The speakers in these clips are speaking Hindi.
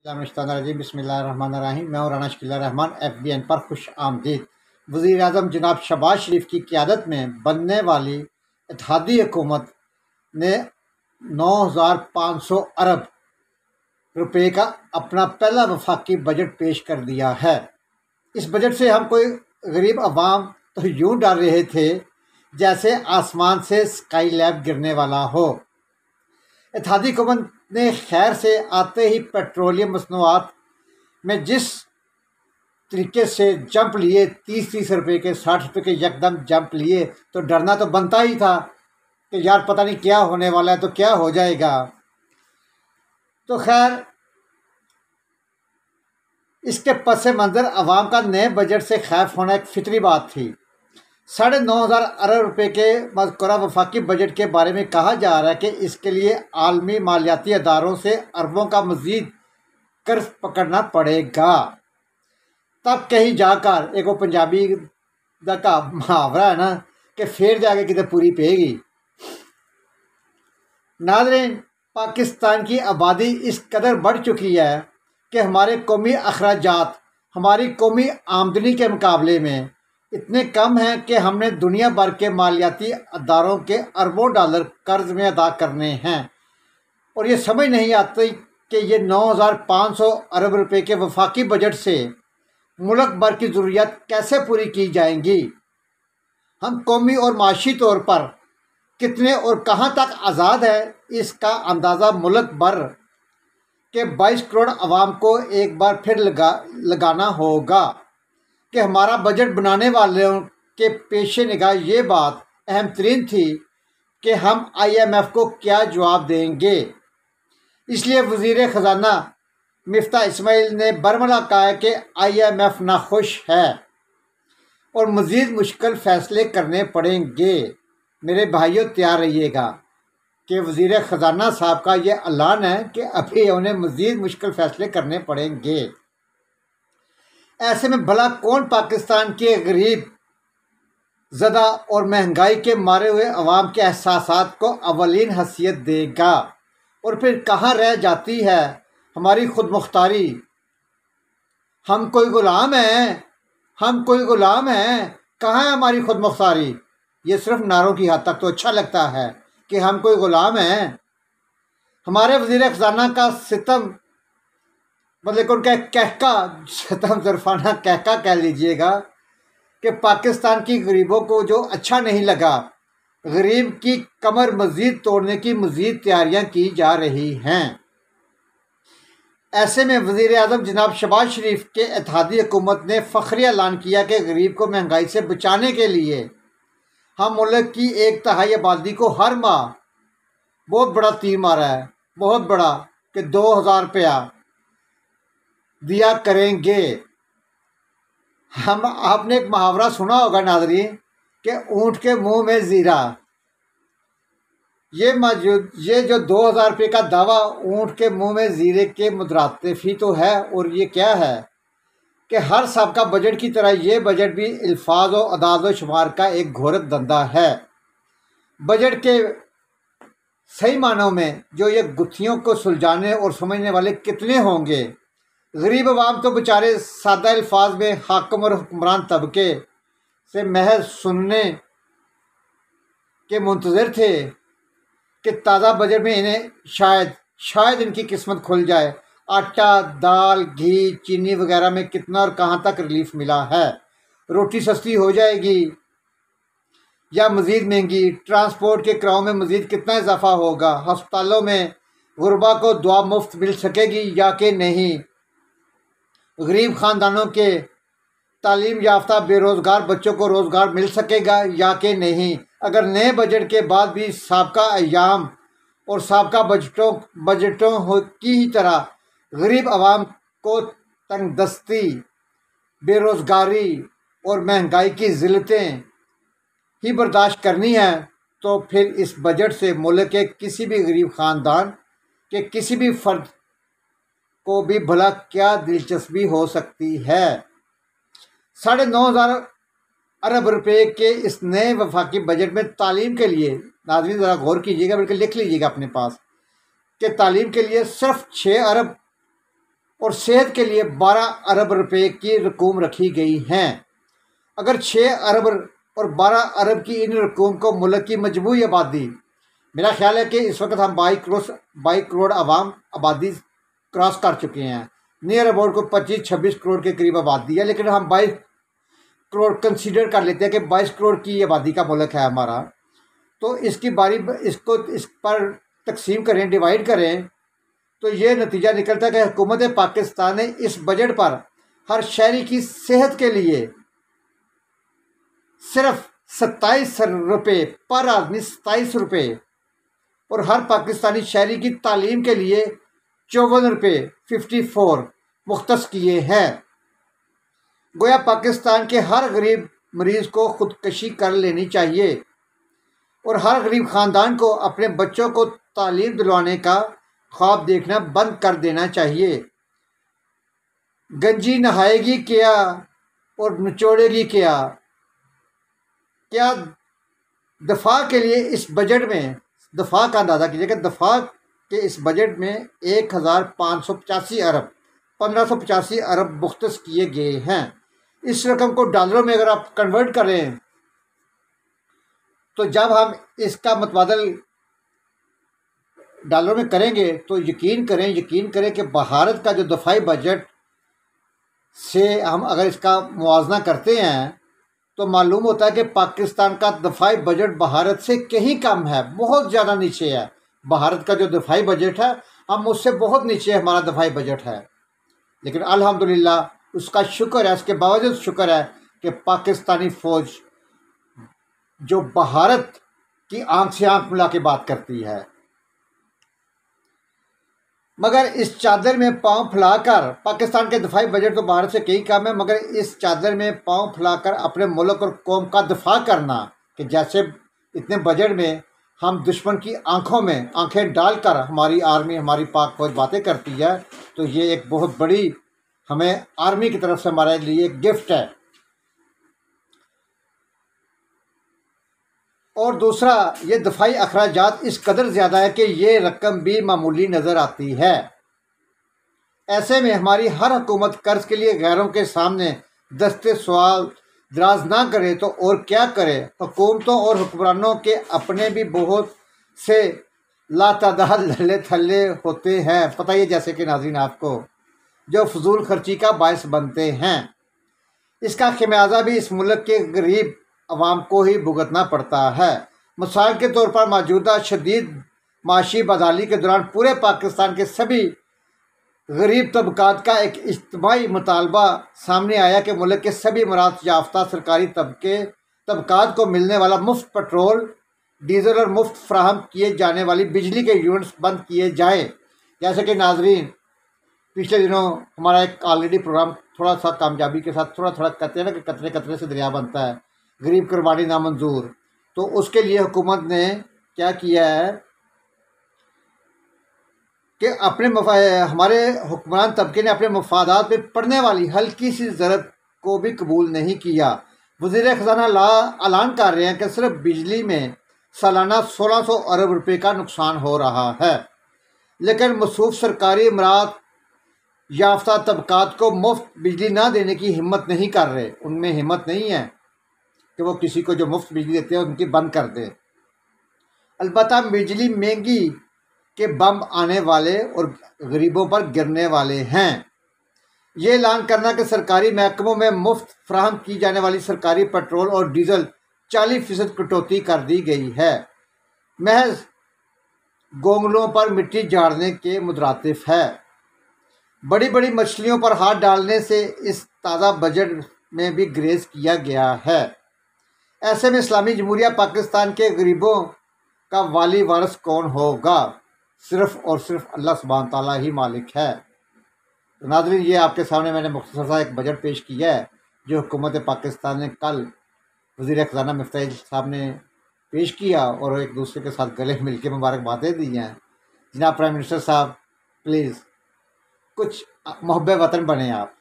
बिस्मिल्लाहिर्रहमानिर्रहीम। मैं और राना शकीला रहमान FBN पर खुश आमदीद। वज़ीर आज़म जनाब शहबाज शरीफ की क़यादत में बनने वाली इत्तेहादी हुकूमत ने 9,500 अरब रुपए का अपना पहला वफाकी बजट पेश कर दिया है। इस बजट से हम कोई गरीब अवाम तो यूँ डर रहे थे जैसे आसमान से स्काई लैब गिरने वाला हो। इत्तेहादी हुकूमत ने खैर से आते ही पेट्रोलियम मसनूआत में जिस तरीके से जंप लिए, 30-30 रुपये के, 60 रुपये के यकदम जंप लिए, तो डरना तो बनता ही था कि यार पता नहीं क्या होने वाला है, तो क्या हो जाएगा। तो खैर इसके पस मंज़र अवाम का नए बजट से खैफ होना एक फितरी बात थी। 9,500 अरब रुपए के मज़कूरा वफाकी बजट के बारे में कहा जा रहा है कि इसके लिए आलमी मालियाती अदारों से अरबों का मज़ीद कर्ज पकड़ना पड़ेगा। तब कहीं जाकर एक वो पंजाबी का मुहावरा है ना कि फिर जाके कितने पूरी पेगी। नाज़रीन, पाकिस्तान की आबादी इस कदर बढ़ चुकी है कि हमारे कौमी अखराजात हमारी कौमी आमदनी के मुकाबले में इतने कम हैं कि हमने दुनिया भर के मालियाती अदारों के अरबों डॉलर कर्ज में अदा करने हैं, और ये समझ नहीं आती कि ये 9,500 अरब रुपए के वफाकी बजट से मुल्क भर की ज़रूरियात कैसे पूरी की जाएंगी। हम कौमी और माशी तौर पर कितने और कहाँ तक आज़ाद है, इसका अंदाज़ा मुल्क भर के 22 करोड़ अवाम को एक बार फिर लगाना होगा कि हमारा बजट बनाने वालों के पेशे निगाह ये बात अहम तरीन थी कि हम IMF को क्या जवाब देंगे। इसलिए वज़ीर ख़जाना मिफ्ता इस्माइल ने बरमला कहा है कि IMF नाखुश है और मज़ीद मुश्किल फ़ैसले करने पड़ेंगे। मेरे भाइयों, तैयार रहिएगा कि वज़ीर ख़जाना साहब का ये ऐलान है कि अभी उन्हें मज़ीद मुश्किल फ़ैसले करने पड़ेंगे। ऐसे में भला कौन पाकिस्तान के गरीब ज़दा और महंगाई के मारे हुए अवाम के एहसासात को अवलीन हैसियत देगा। और फिर कहाँ रह जाती है हमारी खुद मुख्तारी। हम कोई ग़ुलाम हैं, हम कोई ग़ुलाम हैं, कहाँ है हमारी खुद मुख्तारी। ये सिर्फ नारों की हद तक तो अच्छा लगता है कि हम कोई ग़ुलाम हैं। हमारे वज़ीर ख़जाना का सितम, मतलब उनका कहका, सितम ज़रफ़ाना कहका कह लीजिएगा, कि पाकिस्तान की गरीबों को जो अच्छा नहीं लगा, गरीब की कमर मज़ीद तोड़ने की मज़ीद तैयारियां की जा रही हैं। ऐसे में वज़ीर आज़म जनाब शहबाज शरीफ के इत्तेहादी हुकूमत ने फ़ख्री ऐलान किया कि गरीब को महंगाई से बचाने के लिए हम मुल्क की 1/3 आबादी को हर माह बहुत बड़ा तीर मारा है, बहुत बड़ा, कि 2,000 रुपया दिया करेंगे। हम आपने एक मुहावरा सुना होगा नाज़रीन कि ऊँट के मुंह में ज़ीरा। ये जो 2,000 रुपये का दावा ऊँट के मुंह में ज़ीरे के मुतरादिफ़ी तो है, और ये क्या है कि हर सबका बजट की तरह ये बजट भी अल्फाज और अदाद व शुमार का एक घोरक धंधा है। बजट के सही मानों में जो ये गुत्थियों को सुलझाने और समझने वाले कितने होंगे। गरीब अवाम तो बेचारे सादा अल्फाज में हाकिम और हुक्मरान तबके से महज सुनने के मुंतज़िर थे कि ताज़ा बजट में इन्हें शायद इनकी किस्मत खुल जाए। आटा, दाल, घी, चीनी वगैरह में कितना और कहाँ तक रिलीफ मिला है। रोटी सस्ती हो जाएगी या मज़ीद महंगी। ट्रांसपोर्ट के किरायों में मज़ीद कितना इजाफा होगा। हस्पतालों में गुरबा को दुआ मुफ्त मिल सकेगी या कि नहीं। गरीब ख़ानदानों के तालीम याफ्ता बेरोज़गार बच्चों को रोज़गार मिल सकेगा या कि नहीं। अगर नए बजट के बाद भी साबका अय्याम और साबका बजटों की ही तरह गरीब आवाम को तंगदस्ती, बेरोज़गारी और महंगाई की ज़िल्लतें ही बर्दाश्त करनी है, तो फिर इस बजट से मुल्क के किसी भी गरीब ख़ानदान के किसी भी फ़र्द को भी भला क्या दिलचस्पी हो सकती है। 9,500 अरब रुपए के इस नए वफाकी बजट में तालीम के लिए, नाज़रीन ज़रा गौर कीजिएगा, बिल्कुल लिख लीजिएगा अपने पास, कि तालीम के लिए सिर्फ 6 अरब और सेहत के लिए 12 अरब रुपए की रकूम रखी गई हैं। अगर 6 अरब और 12 अरब की इन रकूम को मुल्क की मजमूई आबादी, मेरा ख्याल है कि इस वक्त हम 22 करोड़ आवाम आबादी क्रॉस कर चुके हैं। नियर अबाउट को 25-26 करोड़ के करीब आबादी है, लेकिन हम 22 करोड़ कंसीडर कर लेते हैं कि 22 करोड़ की आबादी का मुल्क है हमारा। तो इसकी इसको इस पर तकसीम करें, डिवाइड करें, तो ये नतीजा निकलता है कि हुकूमत पाकिस्तान ने इस बजट पर हर शहरी की सेहत के लिए सिर्फ 27 रुपये पर आदमी, 27 रुपये, और हर पाकिस्तानी शहरी की तालीम के लिए 54 रुपये 54 मुख्तस किए हैं। गोया पाकिस्तान के हर गरीब मरीज़ को खुदकशी कर लेनी चाहिए और हर गरीब ख़ानदान को अपने बच्चों को तालीम दिलवाने का ख्वाब देखना बंद कर देना चाहिए। गंजी नहाएगी क्या और निचोड़ेगी क्या? क्या दफा के लिए इस बजट में, दफा का अंदाज़ा कीजिएगा, दफा के इस बजट में 1585 अरब 1585 अरब मुख्तस किए गए हैं। इस रकम को डॉलरों में अगर आप कन्वर्ट करें तो जब हम इसका मुतबादल डॉलरों में करेंगे तो यकीन करें कि भारत का जो दफाई बजट से हम अगर इसका मुवाजना करते हैं तो मालूम होता है कि पाकिस्तान का दफाई बजट भारत से कहीं कम है, बहुत ज़्यादा नीचे है। भारत का जो दफाई बजट है हम उससे बहुत नीचे हमारा दफाई बजट है, लेकिन अल्हम्दुलिल्लाह उसका शुक्र है, इसके बावजूद शुक्र है कि पाकिस्तानी फ़ौज जो भारत की आंख से आंख मिला के बात करती है, मगर इस चादर में पांव फैलाकर, पाकिस्तान के दफाई बजट तो भारत से कई कम है, मगर इस चादर में पांव फैलाकर अपने मुल्क और कौम का दफा करना, कि जैसे इतने बजट में हम दुश्मन की आंखों में आंखें डालकर हमारी आर्मी, हमारी पाक फौज बातें करती है, तो ये एक बहुत बड़ी हमें आर्मी की तरफ से हमारे लिए गिफ्ट है। और दूसरा, ये दफाई अखराजात इस कदर ज़्यादा है कि ये रकम भी मामूली नज़र आती है। ऐसे में हमारी हर हुकूमत कर्ज के लिए गैरों के सामने दस्ते सवाल दराज ना करे तो और क्या करे। हुकूमतों और हुक्मरानों के अपने भी बहुत से लातादाद लल्ले थल्ले होते हैं, पता ही जैसे कि नाज़रीन आपको, जो फजूल खर्ची का बायस बनते हैं। इसका खमियाजा भी इस मुल्क के गरीब अवाम को ही भुगतना पड़ता है। मिसाल के तौर पर मौजूदा शदीद माशी बदहाली के दौरान पूरे पाकिस्तान के सभी गरीब तबकात का एक इज्तिमाई मुतालबा सामने आया कि मुल्क के सभी मरात याफ्ता सरकारी तबकात को मिलने वाला मुफ्त पेट्रोल, डीजल और मुफ्त फ्राहम किए जाने वाली बिजली के यूनिट्स बंद किए जाएँ। जैसे कि नाजरीन, पिछले दिनों हमारा एक ऑलरेडी प्रोग्राम थोड़ा सा कामयाबी के साथ थोड़ा कहते हैं ना कि कतरे कतरे से दरिया बनता है, गरीब कुर्बानी नामंजूर, तो उसके लिए हुकूमत ने क्या किया है कि हमारे हुक्मरान तबके ने अपने मफादात पे पड़ने वाली हल्की सी ज़रूरत को भी कबूल नहीं किया। वज़ीर ख़ज़ाना ऐलान कर रहे हैं कि सिर्फ बिजली में सालाना 1600 अरब रुपए का नुकसान हो रहा है, लेकिन मसूफ सरकारी इमरात याफ्ता तबकात को मुफ्त बिजली ना देने की हिम्मत नहीं कर रहे। उनमें हिम्मत नहीं है कि वो किसी को जो मुफ्त बिजली देते हैं उनकी बंद कर दें। अलबत्ता बिजली महंगी के बम आने वाले और गरीबों पर गिरने वाले हैं। ये ऐलान करना कि सरकारी महकमों में मुफ्त फ्राहम की जाने वाली सरकारी पेट्रोल और डीजल 40% कटौती कर दी गई है, महज गोंगलों पर मिट्टी झाड़ने के मुतरातिफ है। बड़ी बड़ी मछलियों पर हाथ डालने से इस ताज़ा बजट में भी ग्रेज किया गया है। ऐसे में इस्लामी जमहूरिया पाकिस्तान के गरीबों का वाली वारिस कौन होगा? सिर्फ़ और सिर्फ अल्लाह सुब्हान ताला ही मालिक है। तो नाज़रीन, ये आपके सामने मैंने मुख्तसर सा एक बजट पेश किया है जो हुकूमत पाकिस्तान ने कल वज़ीर ख़ज़ाना मिफ्ताह साहब ने पेश किया और एक दूसरे के साथ गले मिल के मुबारकबादें दी हैं। जनाब प्राइम मिनिस्टर साहब, प्लीज़ कुछ मुहब्बे वतन बने आप।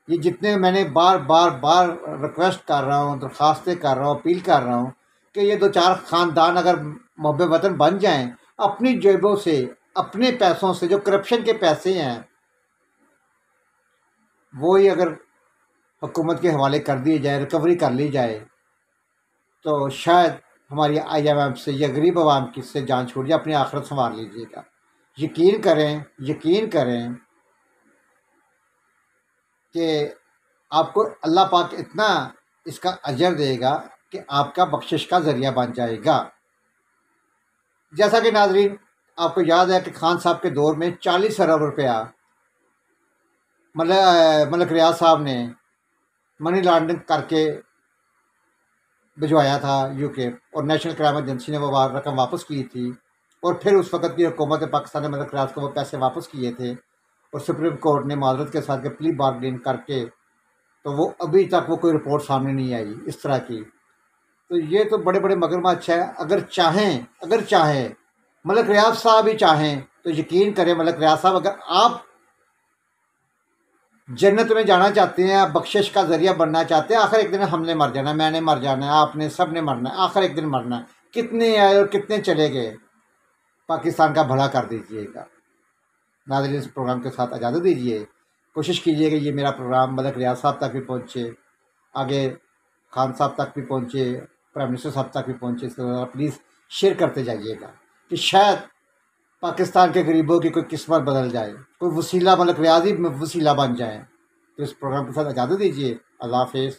ये जितने मैंने बार रिक्वेस्ट कर रहा हूँ, दरख्वास्तें कर रहा हूँ, अपील कर रहा हूँ कि ये 2-4 ख़ानदान अगर मुहब्बे वतन बन जाएं, अपनी जेबों से, अपने पैसों से, जो करप्शन के पैसे हैं, वो ही अगर हुकूमत के हवाले कर दिए जाए, रिकवरी कर ली जाए, तो शायद हमारी IMF से या गरीब आवाम की से जान छूट जाए, अपनी आखिरत संवार लीजिएगा। यकीन करें, यकीन करें कि आपको अल्लाह पाक इतना इसका अजर देगा कि आपका बख्शिश का ज़रिया बन जाएगा। जैसा कि नाज़रीन आपको याद है कि खान साहब के दौर में 40 अरब रुपया मलिक रियाज साहब ने मनी लॉन्ड्रिंग करके भिजवाया था UK, और नेशनल क्राइम एजेंसी ने वो रकम वापस की थी, और फिर उस वक़्त की हुकूमत पाकिस्तान ने मलिक रियाज को वो पैसे वापस किए थे, और सुप्रीम कोर्ट ने माजरत के साथ प्ली बार्गेन करके, तो वो अभी तक वो कोई रिपोर्ट सामने नहीं आई इस तरह की। तो ये तो बड़े बड़े मगरमच्छ है। अगर चाहें मलिक रियाज साहब ही चाहें तो यकीन करें मलिक रियाज साहब, अगर आप जन्नत में जाना चाहते हैं, आप बख्शिश का ज़रिया बनना चाहते हैं, आखिर एक दिन हमने मर जाना है, मैंने मर जाना है, आपने सब ने मरना है, आखिर एक दिन मरना है। कितने आए और कितने चले गए, पाकिस्तान का भला कर दीजिएगा। नाज़रीन इस प्रोग्राम के साथ इजाज़त दीजिए। कोशिश कीजिए कि ये मेरा प्रोग्राम मलिक रियाज साहब तक भी पहुँचे, आगे खान साहब तक भी पहुँचे, प्राइम मिनिस्टर साहब तक भी पहुँचे। इसके द्वारा प्लीज़ शेयर करते जाइएगा कि शायद पाकिस्तान के गरीबों की कोई किस्मत बदल जाए, कोई वसीला मलिक रियाज ही वसीला बन जाए। तो इस प्रोग्राम के साथ इजाज़त दीजिए। अल्लाह हाफ़िज़।